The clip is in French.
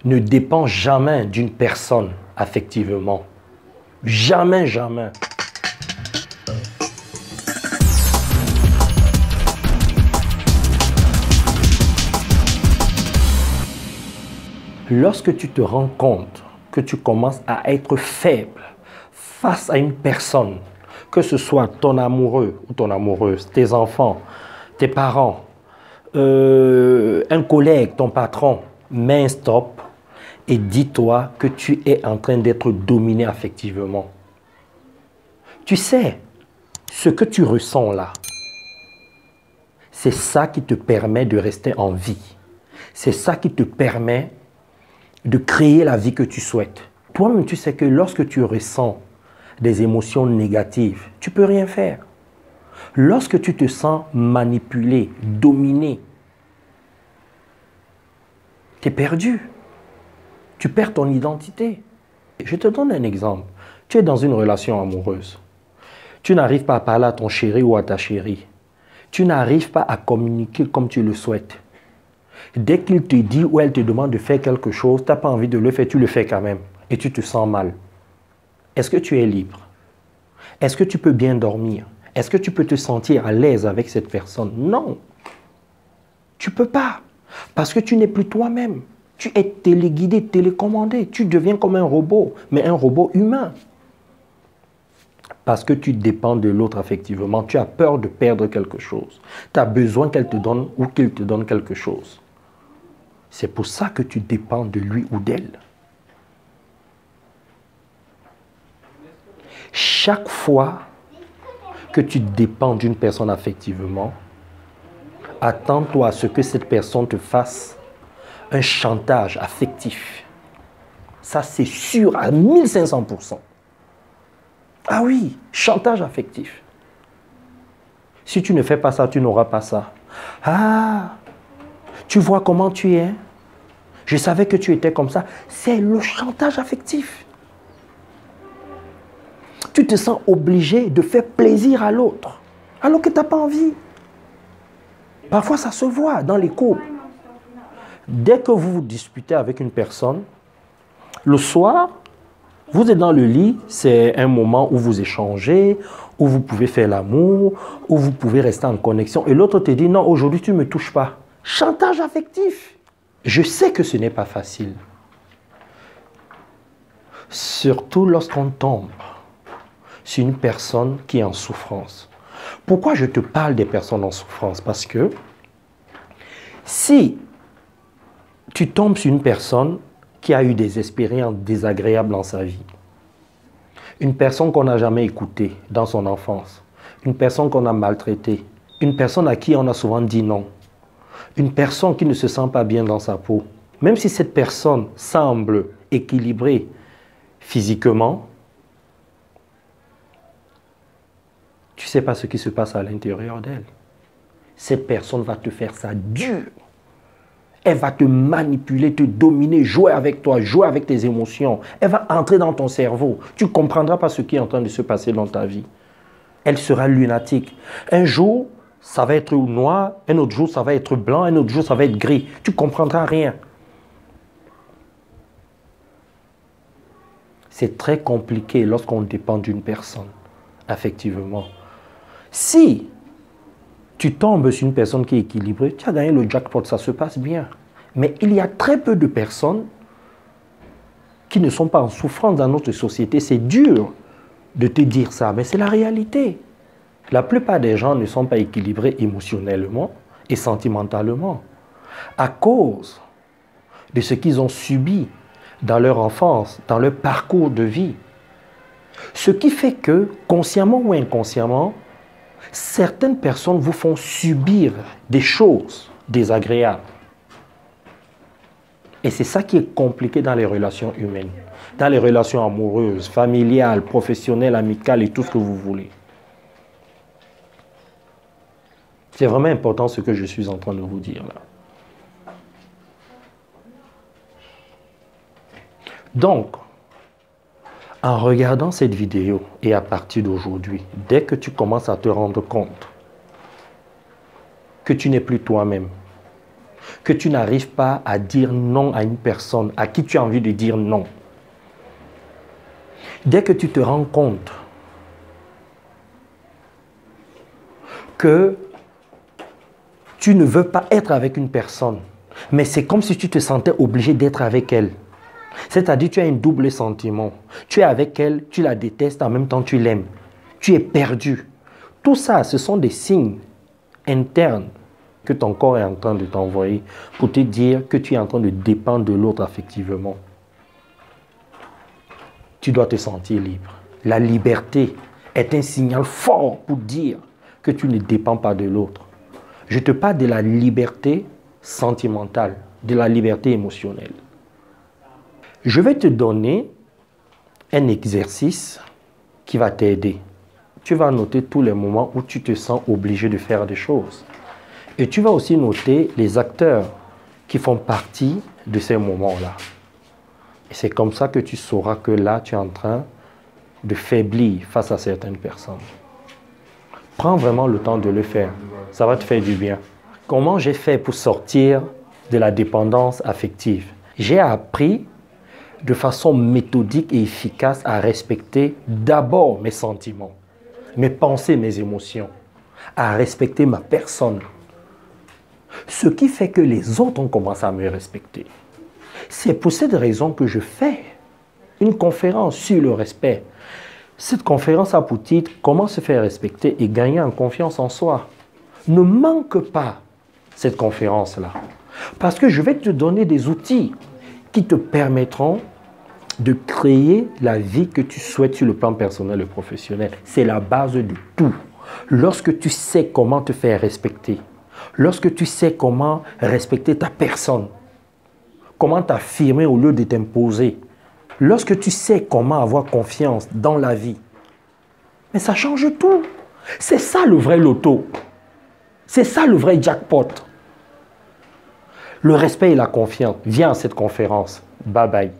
ne dépend jamais d'une personne affectivement. Jamais, jamais. Lorsque tu te rends compte que tu commences à être faible face à une personne, que ce soit ton amoureux ou ton amoureuse, tes enfants, tes parents, un collègue, ton patron, mets un stop et dis-toi que tu es en train d'être dominé affectivement. Tu sais, ce que tu ressens là, c'est ça qui te permet de rester en vie. C'est ça qui te permet de créer la vie que tu souhaites. Toi-même, tu sais que lorsque tu ressens des émotions négatives, tu ne peux rien faire. Lorsque tu te sens manipulé, dominé, tu es perdu. Tu perds ton identité. Je te donne un exemple. Tu es dans une relation amoureuse. Tu n'arrives pas à parler à ton chéri ou à ta chérie. Tu n'arrives pas à communiquer comme tu le souhaites. Dès qu'il te dit ou elle te demande de faire quelque chose, tu n'as pas envie de le faire, tu le fais quand même. Et tu te sens mal. Est-ce que tu es libre? Est-ce que tu peux bien dormir? Est-ce que tu peux te sentir à l'aise avec cette personne? Non. Tu ne peux pas. Parce que tu n'es plus toi-même. Tu es téléguidé, télécommandé. Tu deviens comme un robot, mais un robot humain. Parce que tu dépends de l'autre affectivement. Tu as peur de perdre quelque chose. Tu as besoin qu'elle te donne ou qu'il te donne quelque chose. C'est pour ça que tu dépends de lui ou d'elle. Chaque fois que tu dépends d'une personne affectivement, attends-toi à ce que cette personne te fasse un chantage affectif. Ça, c'est sûr à 1500%. Ah oui, chantage affectif. Si tu ne fais pas ça, tu n'auras pas ça. Ah, tu vois comment tu es? Je savais que tu étais comme ça. C'est le chantage affectif. Tu te sens obligé de faire plaisir à l'autre, alors que tu n'as pas envie. Parfois, ça se voit dans les couples. Dès que vous vous disputez avec une personne, le soir, vous êtes dans le lit, c'est un moment où vous échangez, où vous pouvez faire l'amour, où vous pouvez rester en connexion. Et l'autre te dit, non, aujourd'hui, tu ne me touches pas. Chantage affectif. Je sais que ce n'est pas facile. Surtout lorsqu'on tombe sur une personne qui est en souffrance. Pourquoi je te parle des personnes en souffrance? Parce que si tu tombes sur une personne qui a eu des expériences désagréables dans sa vie, une personne qu'on n'a jamais écoutée dans son enfance, une personne qu'on a maltraitée, une personne à qui on a souvent dit non, une personne qui ne se sent pas bien dans sa peau, même si cette personne semble équilibrée physiquement, tu ne sais pas ce qui se passe à l'intérieur d'elle. Cette personne va te faire ça dur. Elle va te manipuler, te dominer, jouer avec toi, jouer avec tes émotions. Elle va entrer dans ton cerveau. Tu ne comprendras pas ce qui est en train de se passer dans ta vie. Elle sera lunatique. Un jour, ça va être noir, un autre jour, ça va être blanc, un autre jour, ça va être gris. Tu ne comprendras rien. C'est très compliqué lorsqu'on dépend d'une personne, affectivement. Si tu tombes sur une personne qui est équilibrée, tu as gagné le jackpot, ça se passe bien. Mais il y a très peu de personnes qui ne sont pas en souffrance dans notre société. C'est dur de te dire ça, mais c'est la réalité. La plupart des gens ne sont pas équilibrés émotionnellement et sentimentalement à cause de ce qu'ils ont subi dans leur enfance, dans leur parcours de vie. Ce qui fait que, consciemment ou inconsciemment, certaines personnes vous font subir des choses désagréables. Et c'est ça qui est compliqué dans les relations humaines, dans les relations amoureuses, familiales, professionnelles, amicales et tout ce que vous voulez. C'est vraiment important ce que je suis en train de vous dire là. Donc, en regardant cette vidéo et à partir d'aujourd'hui, dès que tu commences à te rendre compte que tu n'es plus toi-même, que tu n'arrives pas à dire non à une personne à qui tu as envie de dire non. Dès que tu te rends compte que tu ne veux pas être avec une personne, mais c'est comme si tu te sentais obligé d'être avec elle. C'est-à-dire tu as un double sentiment. Tu es avec elle, tu la détestes, en même temps tu l'aimes. Tu es perdu. Tout ça, ce sont des signes internes que ton corps est en train de t'envoyer pour te dire que tu es en train de dépendre de l'autre affectivement. Tu dois te sentir libre. La liberté est un signal fort pour dire que tu ne dépends pas de l'autre. Je te parle de la liberté sentimentale, de la liberté émotionnelle. Je vais te donner un exercice qui va t'aider. Tu vas noter tous les moments où tu te sens obligé de faire des choses. Et tu vas aussi noter les acteurs qui font partie de ces moments-là. Et c'est comme ça que tu sauras que là, tu es en train de faiblir face à certaines personnes. Prends vraiment le temps de le faire. Ça va te faire du bien. Comment j'ai fait pour sortir de la dépendance affective? J'ai appris de façon méthodique et efficace à respecter d'abord mes sentiments, mes pensées, mes émotions, à respecter ma personne. Ce qui fait que les autres ont commencé à me respecter. C'est pour cette raison que je fais une conférence sur le respect. Cette conférence a pour titre « Comment se faire respecter et gagner en confiance en soi ». Ne manque pas cette conférence-là. Parce que je vais te donner des outils qui te permettront de créer la vie que tu souhaites sur le plan personnel et professionnel. C'est la base de tout. Lorsque tu sais comment te faire respecter, lorsque tu sais comment respecter ta personne, comment t'affirmer au lieu de t'imposer, lorsque tu sais comment avoir confiance dans la vie, mais ça change tout. C'est ça le vrai loto. C'est ça le vrai jackpot. Le respect et la confiance. Viens à cette conférence. Bye bye.